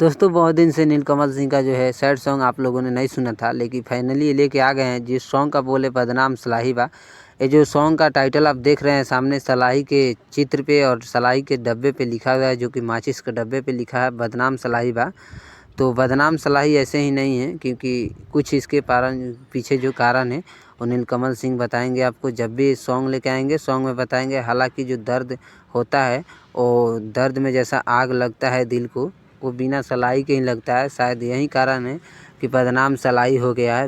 दोस्तों बहुत दिन से नीलकमल सिंह का जो है सैड सॉन्ग आप लोगों ने नहीं सुना था, लेकिन फाइनली ये लेके आ गए हैं जिस सॉन्ग का बोले बदनाम सलाही बा। ये जो सॉन्ग का टाइटल आप देख रहे हैं सामने, सलाही के चित्र पे और सलाही के डब्बे पे लिखा हुआ है, जो कि माचिस के डब्बे पे लिखा है बदनाम सलाही बा। तो बदनाम सलाही ऐसे ही नहीं है, क्योंकि कुछ इसके पीछे जो कारण है वो नीलकमल सिंह बताएंगे आपको। जब भी सॉन्ग लेके आएंगे सॉन्ग में बताएंगे। हालांकि जो दर्द होता है वो दर्द में जैसा आग लगता है दिल को, वो बिना सलाई के ही लगता है। शायद यही कारण है कि बदनाम सलाई हो गया है,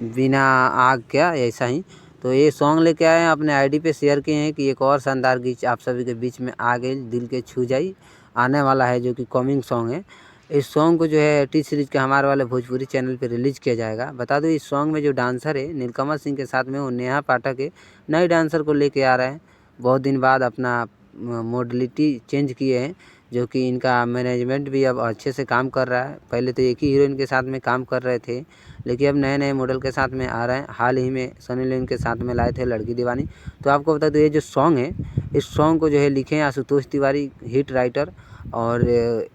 बिना आग क्या, ऐसा ही। तो ये सॉन्ग लेके आए हैं, अपने आईडी पे शेयर किए हैं कि एक और शानदार गीत आप सभी के बीच में आ गई, दिल के छू जाई आने वाला है, जो कि कॉमिंग सॉन्ग है। इस सॉन्ग को जो है टी सीरीज के हमारे वाले भोजपुरी चैनल पे रिलीज किया जाएगा। बता दो इस सॉन्ग में जो डांसर है नीलकमल सिंह के साथ में, वो नेहा पाठक है। नए डांसर को लेके आ रहे हैं, बहुत दिन बाद अपना मॉडलिटी चेंज किए हैं, जो कि इनका मैनेजमेंट भी अब अच्छे से काम कर रहा है। पहले तो एक ही हीरोइन के साथ में काम कर रहे थे, लेकिन अब नए नए मॉडल के साथ में आ रहे हैं। हाल ही में सनी लियोन के साथ में लाए थे लड़की दीवानी। तो आपको बता दो ये जो सॉन्ग है, इस सॉन्ग को जो है लिखे हैं आशुतोष तिवारी, हिट राइटर। और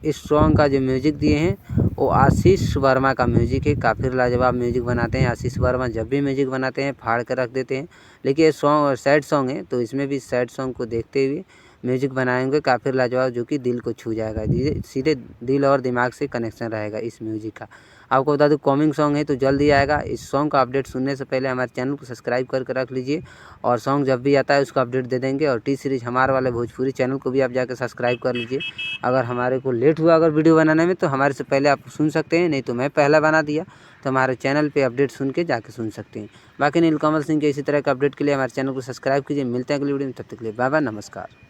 इस सॉन्ग का जो म्यूजिक दिए हैं वो आशीष वर्मा का म्यूजिक है। काफ़ी लाजवाब म्यूजिक बनाते हैं आशीष वर्मा, जब भी म्यूजिक बनाते हैं फाड़ कर रख देते हैं। लेकिन ये सॉन्ग सैड सॉन्ग है, तो इसमें भी सैड सॉन्ग को देखते हुए म्यूजिक बनाएंगे काफ़ी लाजवाब, जो कि दिल को छू जाएगा। सीधे दिल और दिमाग से कनेक्शन रहेगा इस म्यूजिक का। आपको बता दूं कॉमिंग सॉन्ग है, तो जल्द ही आएगा। इस सॉन्ग का अपडेट सुनने से पहले हमारे चैनल को सब्सक्राइब करके रख लीजिए, और सॉन्ग जब भी आता है उसका अपडेट दे देंगे। और टी सीरीज हमारे वाले भोजपुरी चैनल को भी आप जाकर सब्सक्राइब कर लीजिए। अगर हमारे को लेट हुआ अगर वीडियो बनाने में, तो हमारे से पहले आप सुन सकते हैं, नहीं तो मैं पहला बना दिया, तो हमारे चैनल पे अपडेट सुन के जाके सुन सकते हैं। बाकी नीलकमल सिंह के इसी तरह का अपडेट के लिए हमारे चैनल को सब्सक्राइब कीजिए। मिलते हैं अगली वीडियो में, तब तक के लिए बाय बाय, नमस्कार।